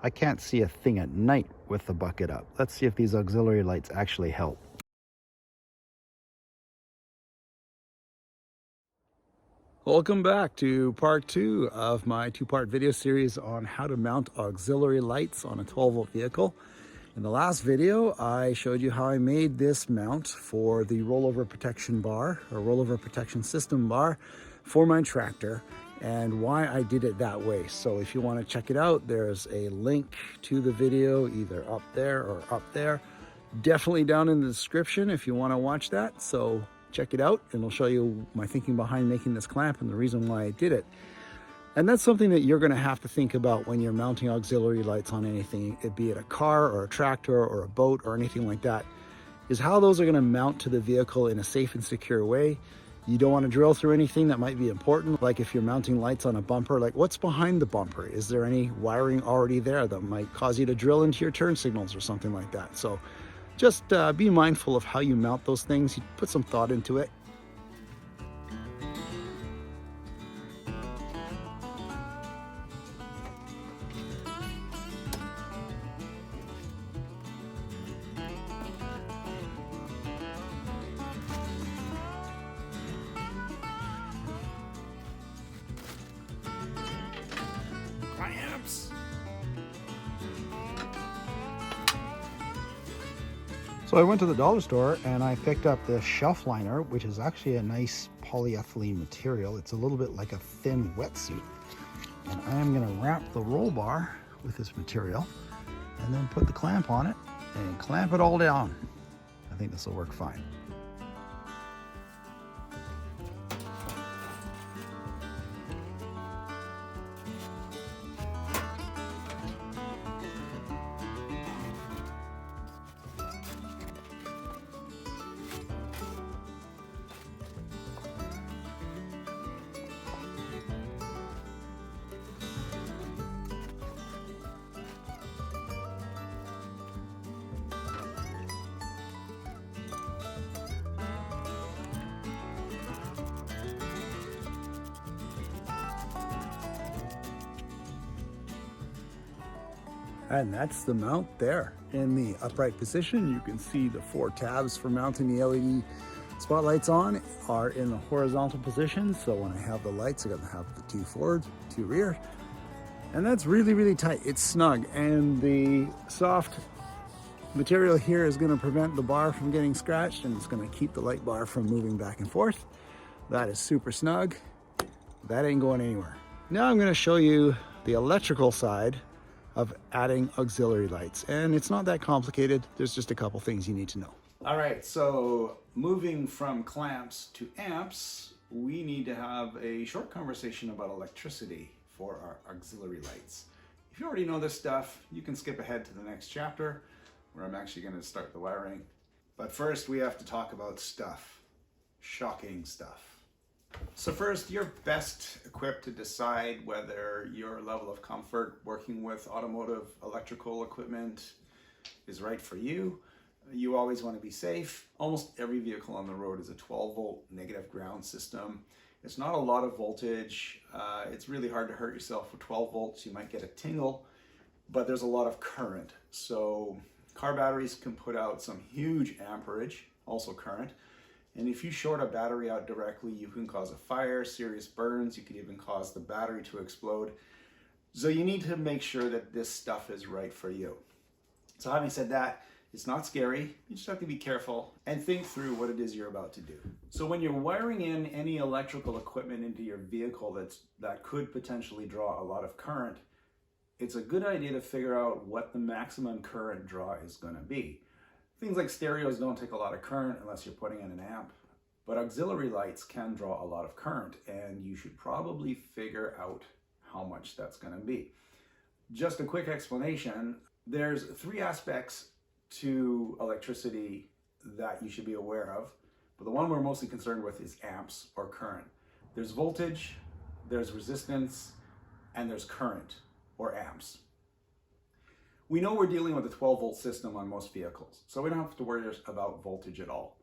I can't see a thing at night with the bucket up. Let's see if these auxiliary lights actually help. Welcome back to part 2 of my 2-part video series on how to mount auxiliary lights on a 12-volt vehicle. In the last video, I showed you how I made this mount for the rollover protection bar, or rollover protection system bar for my tractor, and why I did it that way. So if you want to check it out, there's a link to the video either up there or up there. Definitely down in the description if you want to watch that. So check it out and I'll show you my thinking behind making this clamp and the reason why I did it. And that's something that you're going to have to think about when you're mounting auxiliary lights on anything, be it a car or a tractor or a boat or anything like that, is how those are going to mount to the vehicle in a safe and secure way. You don't want to drill through anything that might be important, like if you're mounting lights on a bumper, like what's behind the bumper? Is there any wiring already there that might cause you to drill into your turn signals or something like that? So just be mindful of how you mount those things. You put some thought into it. So I went to the dollar store and I picked up this shelf liner, which is actually a nice polyethylene material. It's a little bit like a thin wetsuit. And I am going to wrap the roll bar with this material and then put the clamp on it and clamp it all down. I think this will work fine. And that's the mount there. In the upright position, you can see the 4 tabs for mounting the LED spotlights on are in the horizontal position. So when I have the lights, I'm gonna have the 2 forward, 2 rear. And that's really, really tight. It's snug. And the soft material here is gonna prevent the bar from getting scratched, and it's gonna keep the light bar from moving back and forth. That is super snug. That ain't going anywhere. Now I'm gonna show you the electrical side of adding auxiliary lights. And it's not that complicated. There's just a couple things you need to know. All right, so moving from clamps to amps, we need to have a short conversation about electricity for our auxiliary lights. If you already know this stuff, you can skip ahead to the next chapter where I'm actually gonna start the wiring. But first we have to talk about stuff, shocking stuff. So first, you're best equipped to decide whether your level of comfort working with automotive electrical equipment is right for you. You always want to be safe. Almost every vehicle on the road is a 12-volt negative ground system. It's not a lot of voltage. It's really hard to hurt yourself with 12 volts. You might get a tingle, but there's a lot of current. So car batteries can put out some huge amperage, also current. And if you short a battery out directly, you can cause a fire, serious burns. You could even cause the battery to explode. So you need to make sure that this stuff is right for you. So having said that, it's not scary. You just have to be careful and think through what it is you're about to do. So when you're wiring in any electrical equipment into your vehicle that could potentially draw a lot of current, it's a good idea to figure out what the maximum current draw is going to be. Things like stereos don't take a lot of current unless you're putting in an amp, but auxiliary lights can draw a lot of current, and you should probably figure out how much that's going to be. Just a quick explanation, there's 3 aspects to electricity that you should be aware of, but the one we're mostly concerned with is amps or current. There's voltage, there's resistance, and there's current or amps. We know we're dealing with a 12-volt system on most vehicles, so we don't have to worry about voltage at all.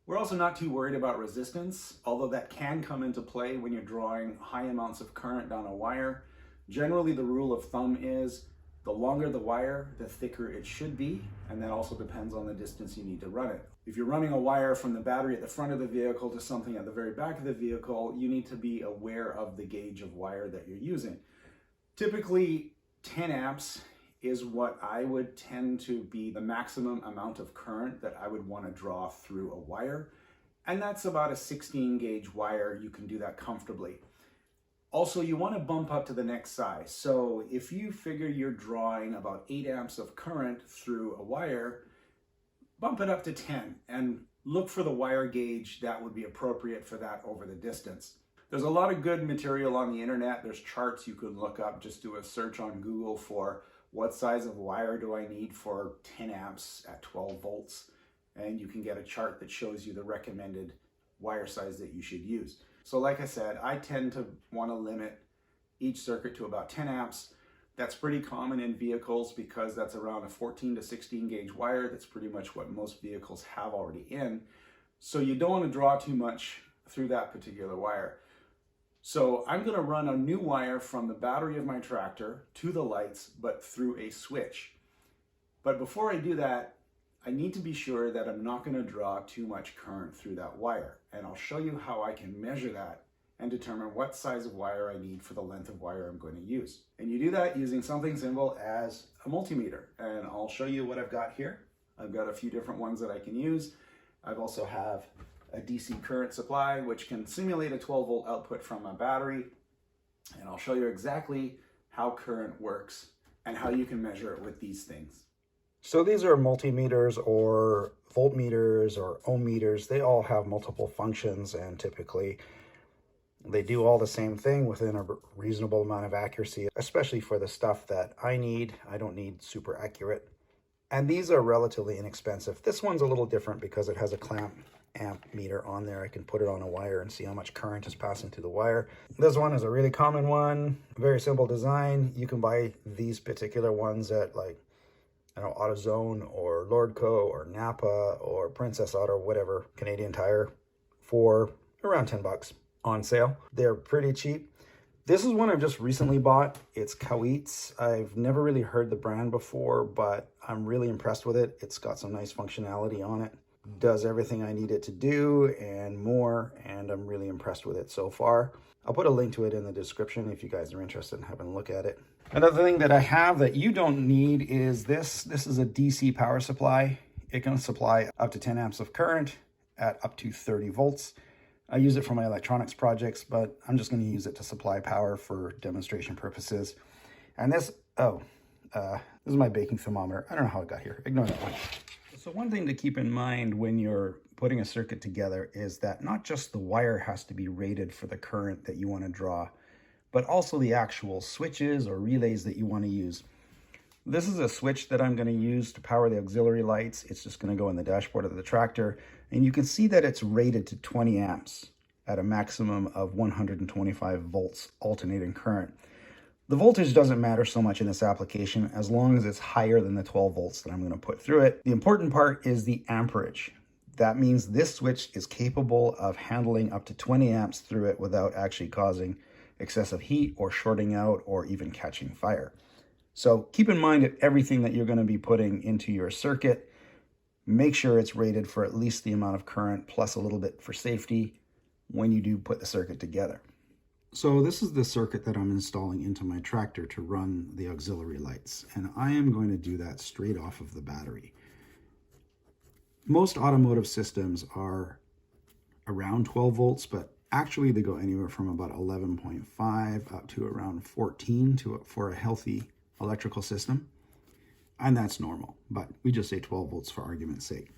We're also not too worried about resistance, although that can come into play when you're drawing high amounts of current down a wire. Generally, the rule of thumb is The longer the wire, the thicker it should be, and that also depends on the distance you need to run it. If you're running a wire from the battery at the front of the vehicle to something at the very back of the vehicle, you need to be aware of the gauge of wire that you're using. Typically, 10 amps is what I would tend to be the maximum amount of current that I would want to draw through a wire. And that's about a 16 gauge wire. You can do that comfortably. Also, you want to bump up to the next size. So if you figure you're drawing about 8 amps of current through a wire, bump it up to 10 and look for the wire gauge that would be appropriate for that over the distance. There's a lot of good material on the internet. There's charts you could look up. Just do a search on Google for what size of wire do I need for 10 amps at 12 volts. And you can get a chart that shows you the recommended wire size that you should use. So like I said, I tend to want to limit each circuit to about 10 amps. That's pretty common in vehicles because that's around a 14 to 16 gauge wire. That's pretty much what most vehicles have already in. So you don't want to draw too much through that particular wire. So I'm going to run a new wire from the battery of my tractor to the lights, but through a switch. But before I do that, I need to be sure that I'm not going to draw too much current through that wire. And I'll show you how I can measure that and determine what size of wire I need for the length of wire I'm going to use. And you do that using something simple as a multimeter. And I'll show you what I've got here. I've got a few different ones that I can use. I've also have a DC current supply, which can simulate a 12 volt output from a battery. And I'll show you exactly how current works and how you can measure it with these things. So these are multimeters or voltmeters or ohm meters. They all have multiple functions, and typically they do all the same thing within a reasonable amount of accuracy, especially for the stuff that I need. I don't need super accurate. And these are relatively inexpensive. This one's a little different because it has a clamp amp meter on there. I can put it on a wire and see how much current is passing through the wire. This one is a really common one, very simple design. You can buy these particular ones at like, I don't know, AutoZone or Lordco or Napa or Princess Auto, whatever, Canadian Tire, for around 10 bucks on sale. They're pretty cheap. This is one I've just recently bought. It's Kawitz. I've never really heard the brand before, but I'm really impressed with it. It's got some nice functionality on it. Does everything I need it to do and more, and I'm really impressed with it so far. I'll put a link to it in the description if you guys are interested in having a look at it. Another thing that I have that you don't need is this. This is a DC power supply. It can supply up to 10 amps of current at up to 30 volts. I use it for my electronics projects, but I'm just going to use it to supply power for demonstration purposes. And this is my baking thermometer. I don't know how it got here. Ignore that one. So one thing to keep in mind when you're putting a circuit together is that not just the wire has to be rated for the current that you want to draw, but also the actual switches or relays that you want to use. This is a switch that I'm going to use to power the auxiliary lights. It's just going to go in the dashboard of the tractor. And you can see that it's rated to 20 amps at a maximum of 125 volts alternating current. The voltage doesn't matter so much in this application as long as it's higher than the 12 volts that I'm going to put through it. The important part is the amperage. That means this switch is capable of handling up to 20 amps through it without actually causing excessive heat or shorting out or even catching fire. So keep in mind that everything that you're going to be putting into your circuit, make sure it's rated for at least the amount of current plus a little bit for safety when you do put the circuit together. So this is the circuit that I'm installing into my tractor to run the auxiliary lights, and I am going to do that straight off of the battery. Most automotive systems are around 12 volts, but actually they go anywhere from about 11.5 up to around 14 for a healthy electrical system, and that's normal, but we just say 12 volts for argument's sake.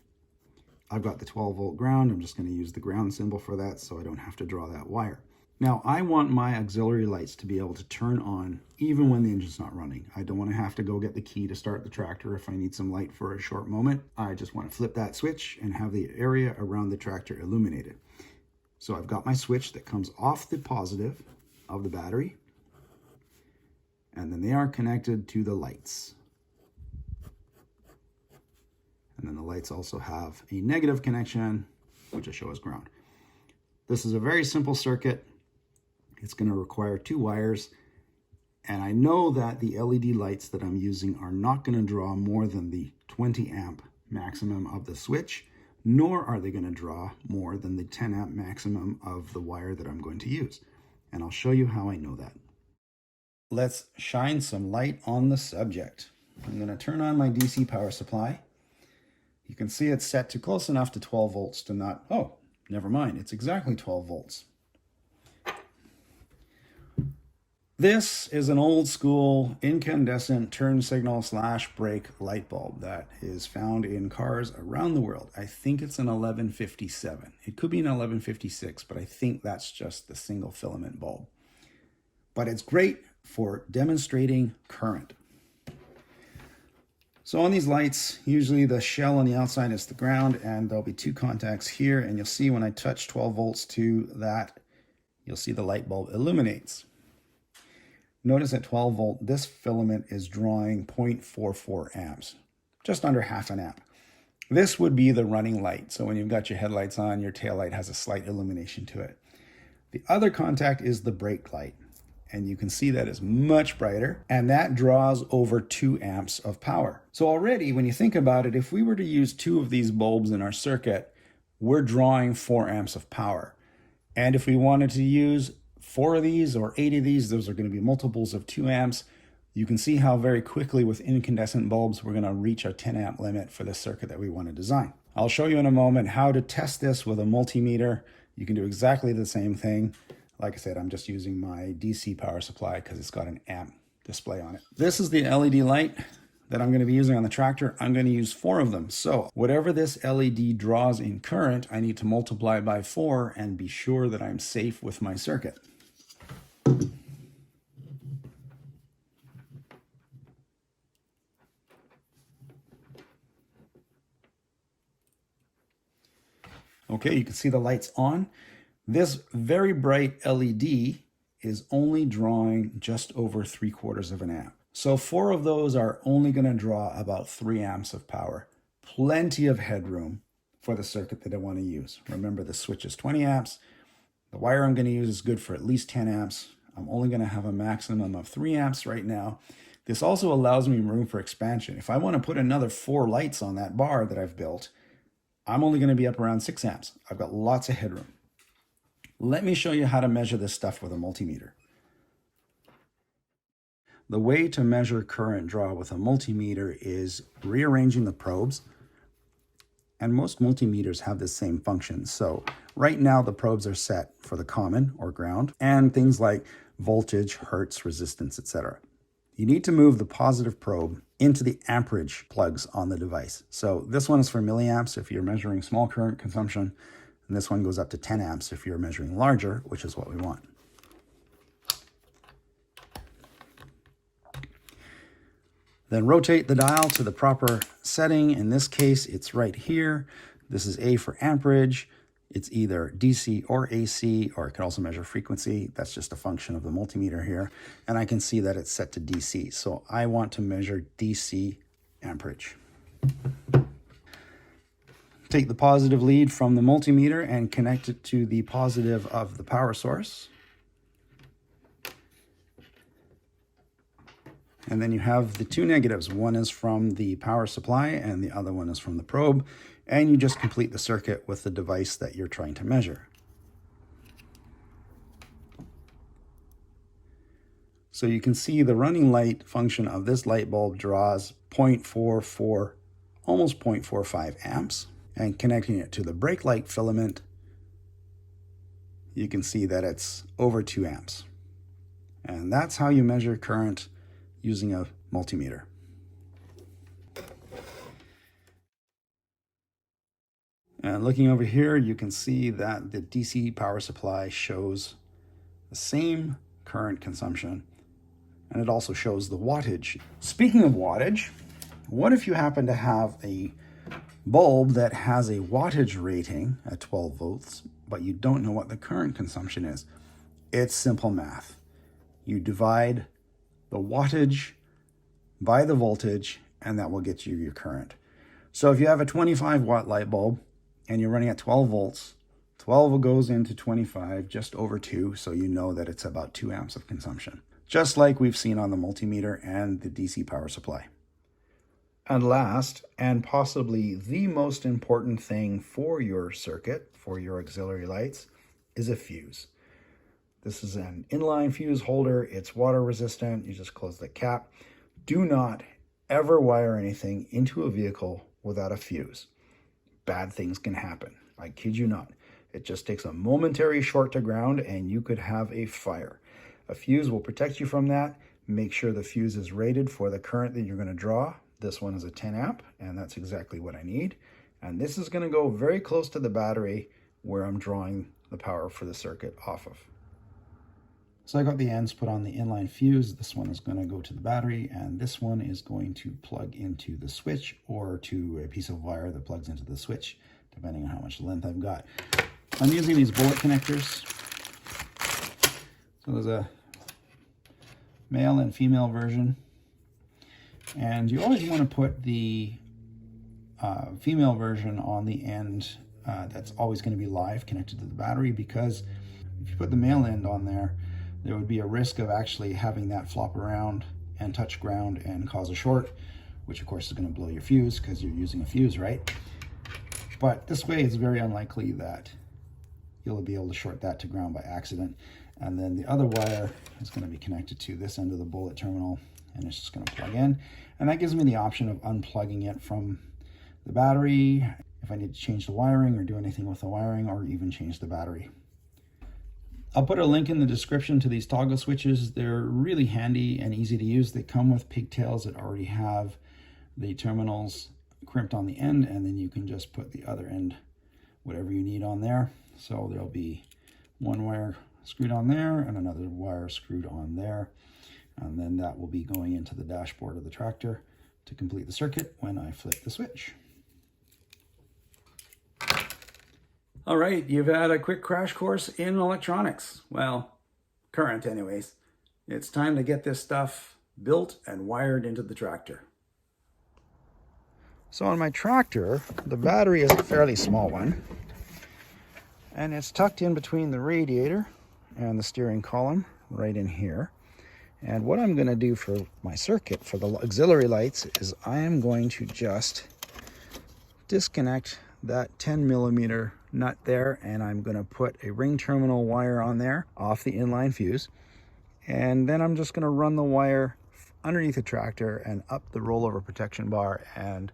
I've got the 12 volt ground. I'm just going to use the ground symbol for that so I don't have to draw that wire. Now, I want my auxiliary lights to be able to turn on even when the engine's not running. I don't want to have to go get the key to start the tractor if I need some light for a short moment. I just want to flip that switch and have the area around the tractor illuminated. So I've got my switch that comes off the positive of the battery, and then they are connected to the lights. And then the lights also have a negative connection, which I show as ground. This is a very simple circuit. It's going to require two wires. And I know that the LED lights that I'm using are not going to draw more than the 20 amp maximum of the switch, nor are they going to draw more than the 10 amp maximum of the wire that I'm going to use. And I'll show you how I know that. Let's shine some light on the subject. I'm going to turn on my DC power supply. You can see it's set to close enough to 12 volts to not, oh, never mind, it's exactly 12 volts. This is an old school incandescent turn signal / brake light bulb that is found in cars around the world. I think it's an 1157. It could be an 1156, but I think that's just the single filament bulb. But it's great for demonstrating current. So on these lights, usually the shell on the outside is the ground, and there'll be two contacts here, and you'll see when I touch 12 volts to that, you'll see the light bulb illuminates. Notice at 12 volt, this filament is drawing 0.44 amps, just under half an amp. This would be the running light. So when you've got your headlights on, your tail light has a slight illumination to it. The other contact is the brake light. And you can see that is much brighter, and that draws over 2 amps of power. So already, when you think about it, if we were to use 2 of these bulbs in our circuit, we're drawing 4 amps of power. And if we wanted to use 4 of these or 8 of these, those are going to be multiples of 2 amps. You can see how very quickly with incandescent bulbs, we're going to reach our 10 amp limit for the circuit that we want to design. I'll show you in a moment how to test this with a multimeter. You can do exactly the same thing. Like I said, I'm just using my DC power supply because it's got an amp display on it. This is the LED light that I'm going to be using on the tractor. I'm going to use 4 of them. So whatever this LED draws in current, I need to multiply by 4 and be sure that I'm safe with my circuit. Okay, you can see the lights on. This very bright LED is only drawing just over 3/4 of an amp. So 4 of those are only going to draw about 3 amps of power. Plenty of headroom for the circuit that I want to use. Remember, the switch is 20 amps. The wire I'm going to use is good for at least 10 amps. I'm only going to have a maximum of 3 amps right now. This also allows me room for expansion. If I want to put another 4 lights on that bar that I've built, I'm only going to be up around 6 amps. I've got lots of headroom. Let me show you how to measure this stuff with a multimeter. The way to measure current draw with a multimeter is rearranging the probes. And most multimeters have the same function. So right now the probes are set for the common or ground and things like voltage, hertz, resistance, etc. You need to move the positive probe into the amperage plugs on the device. So this one is for milliamps if you're measuring small current consumption. And this one goes up to 10 amps if you're measuring larger, which is what we want. Then rotate the dial to the proper setting. In this case, it's right here. This is A for amperage. It's either DC or AC, or it can also measure frequency. That's just a function of the multimeter here. And I can see that it's set to DC. So I want to measure DC amperage. Take the positive lead from the multimeter and connect it to the positive of the power source. And then you have the 2 negatives. One is from the power supply and the other one is from the probe. And you just complete the circuit with the device that you're trying to measure. So you can see the running light function of this light bulb draws 0.44, almost 0.45 amps. And connecting it to the brake light filament, you can see that it's over 2 amps. And that's how you measure current using a multimeter. And looking over here, you can see that the DC power supply shows the same current consumption, and it also shows the wattage. Speaking of wattage, what if you happen to have a bulb that has a wattage rating at 12 volts, but you don't know what the current consumption is? It's simple math. You divide the wattage by the voltage, and that will get you your current. So if you have a 25 watt light bulb and you're running at 12 volts, 12 goes into 25, just over 2, so you know that it's about 2 amps of consumption. just like we've seen on the multimeter and the DC power supply. And last, and possibly the most important thing for your circuit, for your auxiliary lights, is a fuse. This is an inline fuse holder. It's water resistant. You just close the cap. Do not ever wire anything into a vehicle without a fuse. Bad things can happen. I kid you not. It just takes a momentary short to ground and you could have a fire. A fuse will protect you from that. Make sure the fuse is rated for the current that you're going to draw. This one is a 10 amp, and that's exactly what I need. And this is going to go very close to the battery where I'm drawing the power for the circuit off of. So I got the ends put on the inline fuse. This one is going to go to the battery, and this one is going to plug into the switch or to a piece of wire that plugs into the switch, depending on how much length I've got. I'm using these bullet connectors. So there's a male and female version. And you always want to put the female version on the end that's always going to be live connected to the battery, because if you put the male end on there, there would be a risk of actually having that flop around and touch ground and cause a short, which of course is going to blow your fuse because you're using a fuse, right? But this way it's very unlikely that you'll be able to short that to ground by accident. And then the other wire is going to be connected to this end of the bullet terminal, and it's just going to plug in. And that gives me the option of unplugging it from the battery if I need to change the wiring or do anything with the wiring, or even change the battery. I'll put a link in the description to these toggle switches. They're really handy and easy to use. They come with pigtails that already have the terminals crimped on the end, and then you can just put the other end, whatever you need, on there. So there'll be one wire screwed on there and another wire screwed on there. And then that will be going into the dashboard of the tractor to complete the circuit when I flip the switch. All right, you've had a quick crash course in electronics. Well, current anyways. It's time to get this stuff built and wired into the tractor. So on my tractor, the battery is a fairly small one, and it's tucked in between the radiator and the steering column right in here. And what I'm going to do for my circuit for the auxiliary lights is I am going to just disconnect that 10 millimeter nut there, and I'm going to put a ring terminal wire on there off the inline fuse. And then I'm just going to run the wire underneath the tractor and up the rollover protection bar and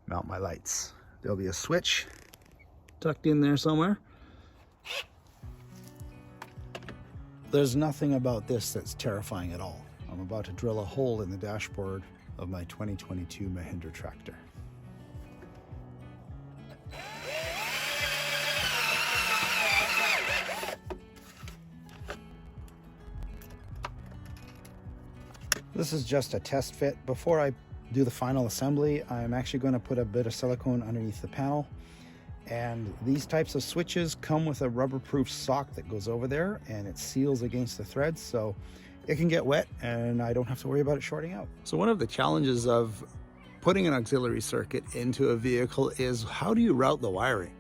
mount my lights. There'll be a switch tucked in there somewhere. There's nothing about this that's terrifying at all. I'm about to drill a hole in the dashboard of my 2022 Mahindra tractor. This is just a test fit. Before I do the final assembly, I'm actually going to put a bit of silicone underneath the panel. And these types of switches come with a rubber-proof sock that goes over there, and it seals against the threads, so it can get wet and I don't have to worry about it shorting out. So one of the challenges of putting an auxiliary circuit into a vehicle is, how do you route the wiring?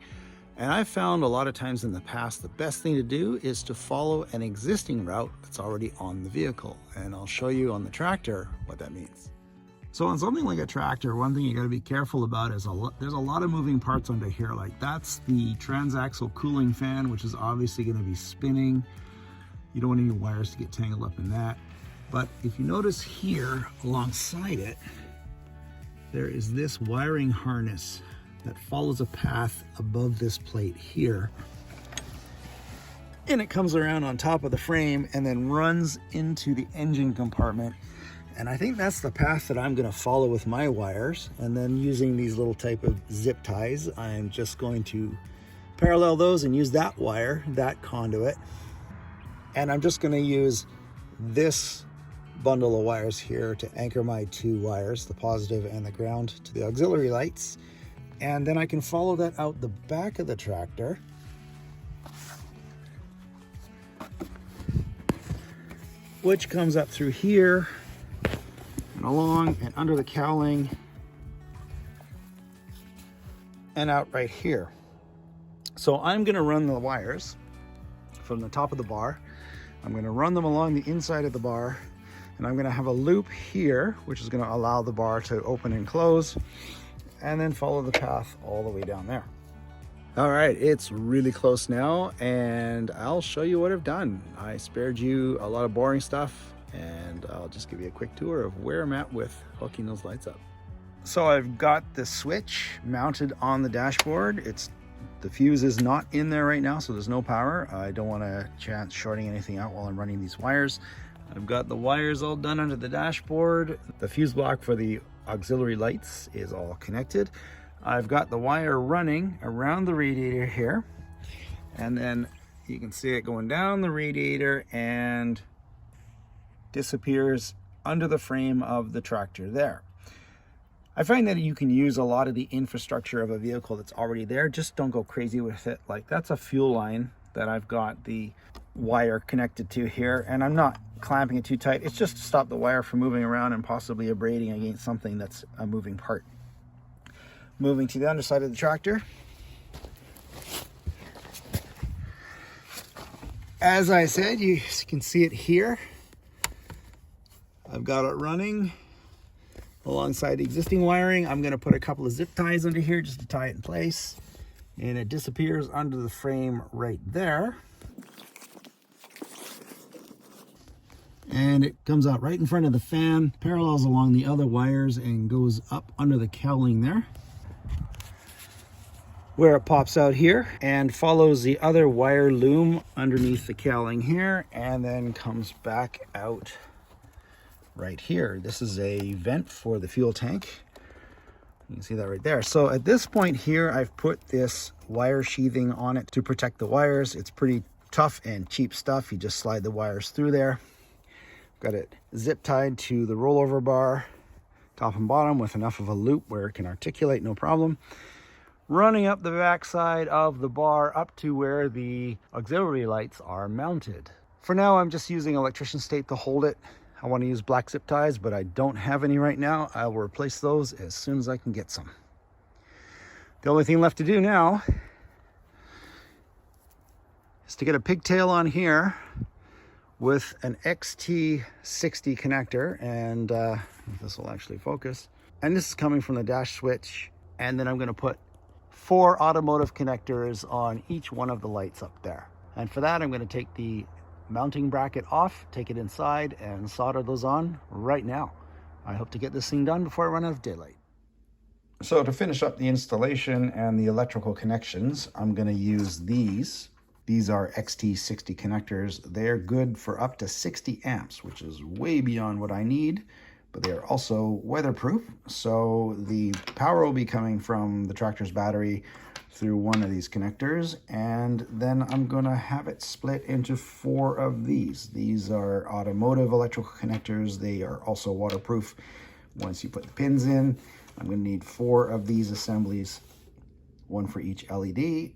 And I've found a lot of times in the past, the best thing to do is to follow an existing route that's already on the vehicle. And I'll show you on the tractor what that means. So on something like a tractor, one thing you got to be careful about is there's a lot of moving parts under here. Like that's the transaxle cooling fan, which is obviously going to be spinning. You don't want any wires to get tangled up in that. But if you notice here alongside it, there is this wiring harness that follows a path above this plate here. And it comes around on top of the frame and then runs into the engine compartment. And I think that's the path that I'm going to follow with my wires. And then using these little type of zip ties, I'm just going to parallel those and use that wire, that conduit. And I'm just going to use this bundle of wires here to anchor my two wires, the positive and the ground, to the auxiliary lights. And then I can follow that out the back of the tractor. Which comes up through here and along and under the cowling and out right here. So I'm going to run the wires from the top of the bar. I'm going to run them along the inside of the bar, And I'm gonna have a loop here, which is gonna allow the bar to open and close, and then follow the path all the way down there. All right, it's really close now, and I'll show you what I've done. I spared you a lot of boring stuff, and I'll just give you a quick tour of where I'm at with hooking those lights up. So I've got the switch mounted on the dashboard. The fuse is not in there right now, so there's no power. I don't want to chance shorting anything out while I'm running these wires. I've got the wires all done under the dashboard. The fuse block for the auxiliary lights is all connected. I've got the wire running around the radiator here, and then you can see it going down the radiator and disappears under the frame of the tractor there. I find that you can use a lot of the infrastructure of a vehicle that's already there. Just don't go crazy with it. Like, that's a fuel line that I've got the wire connected to here, and I'm not clamping it too tight. It's just to stop the wire from moving around and possibly abrading against something that's a moving part. Moving to the underside of the tractor. As I said, you can see it here. I've got it running alongside the existing wiring. I'm going to put a couple of zip ties under here just to tie it in place. And it disappears under the frame right there. And it comes out right in front of the fan, parallels along the other wires, and goes up under the cowling there, where it pops out here and follows the other wire loom underneath the cowling here, and then comes back out right here. This is a vent for the fuel tank. You can see that right there. So at this point here, I've put this wire sheathing on it to protect the wires. It's pretty tough and cheap stuff. You just slide the wires through there. Got it zip tied to the rollover bar, top and bottom, with enough of a loop where it can articulate, no problem. Running up the back side of the bar up to where the auxiliary lights are mounted. For now, I'm just using electrician's tape to hold it. I want to use black zip ties, but I don't have any right now. I will replace those as soon as I can get some. The only thing left to do now is to get a pigtail on here with an XT60 connector, and this will actually focus. And this is coming from the dash switch, and then I'm going to put 4 automotive connectors on each one of the lights up there. And for that, I'm going to take the mounting bracket off, take it inside, and solder those on right now. I hope to get this thing done before I run out of daylight. So to finish up the installation and the electrical connections, I'm going to use these. These are XT60 connectors. They're good for up to 60 amps, which is way beyond what I need, but they're also weatherproof. So the power will be coming from the tractor's battery through one of these connectors, and then I'm gonna have it split into 4 of these. These are automotive electrical connectors. They are also waterproof. Once you put the pins in, I'm gonna need 4 of these assemblies, 1 for each LED.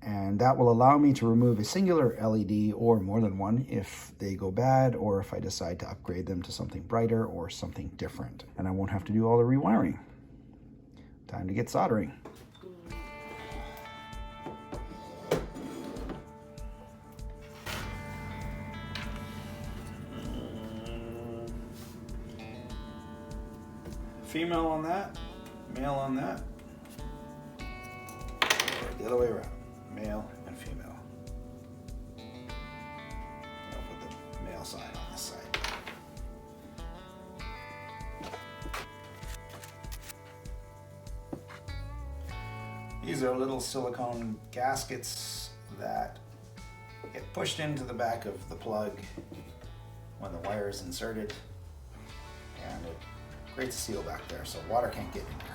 And that will allow me to remove a singular LED or more than one if they go bad, or if I decide to upgrade them to something brighter or something different. And I won't have to do all the rewiring. Time to get soldering. Female on that, male on that. The other way around. Male and female. I'll put the male side on this side. These are little silicone gaskets that get pushed into the back of the plug when the wire is inserted, and it creates a seal back there so water can't get in there.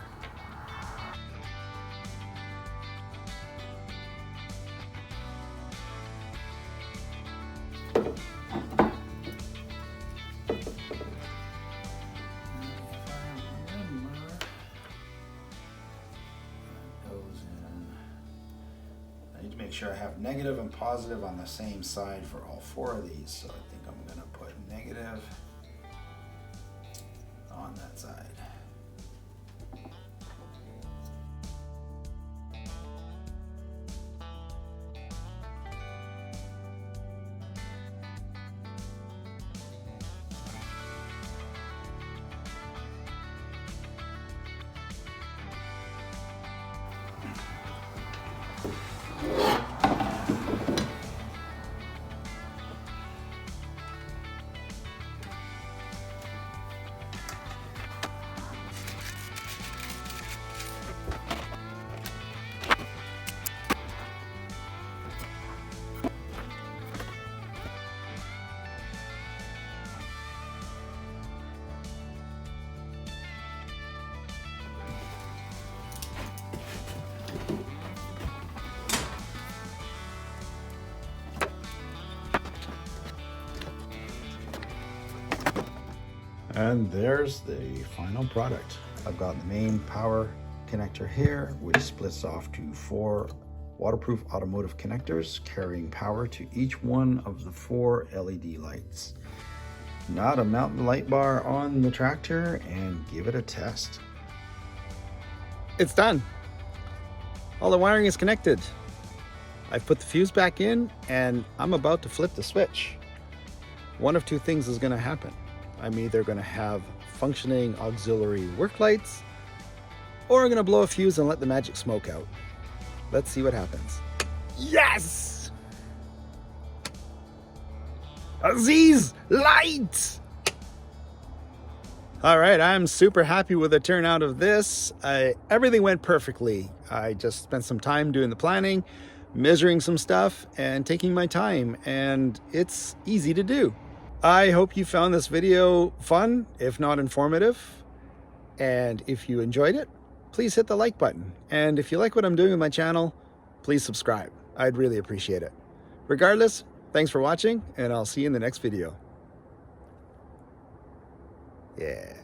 Make sure I have negative and positive on the same side for all 4 of these. So I think I'm going to put negative on that side. And there's the final product. I've got the main power connector here, which splits off to 4 waterproof automotive connectors carrying power to each one of the 4 LED lights. Now to mount the light bar on the tractor and give it a test. It's done. All the wiring is connected. I've put the fuse back in and I'm about to flip the switch. One of 2 things is going to happen. I'm either going to have functioning auxiliary work lights, or I'm going to blow a fuse and let the magic smoke out. Let's see what happens. Yes! Aziz, light! All right, I'm super happy with the turnout of this. Everything went perfectly. I just spent some time doing the planning, measuring some stuff, and taking my time, and it's easy to do. I hope you found this video fun, if not informative. And if you enjoyed it, please hit the like button. And if you like what I'm doing with my channel, please subscribe. I'd really appreciate it. Regardless, thanks for watching, and I'll see you in the next video. Yeah.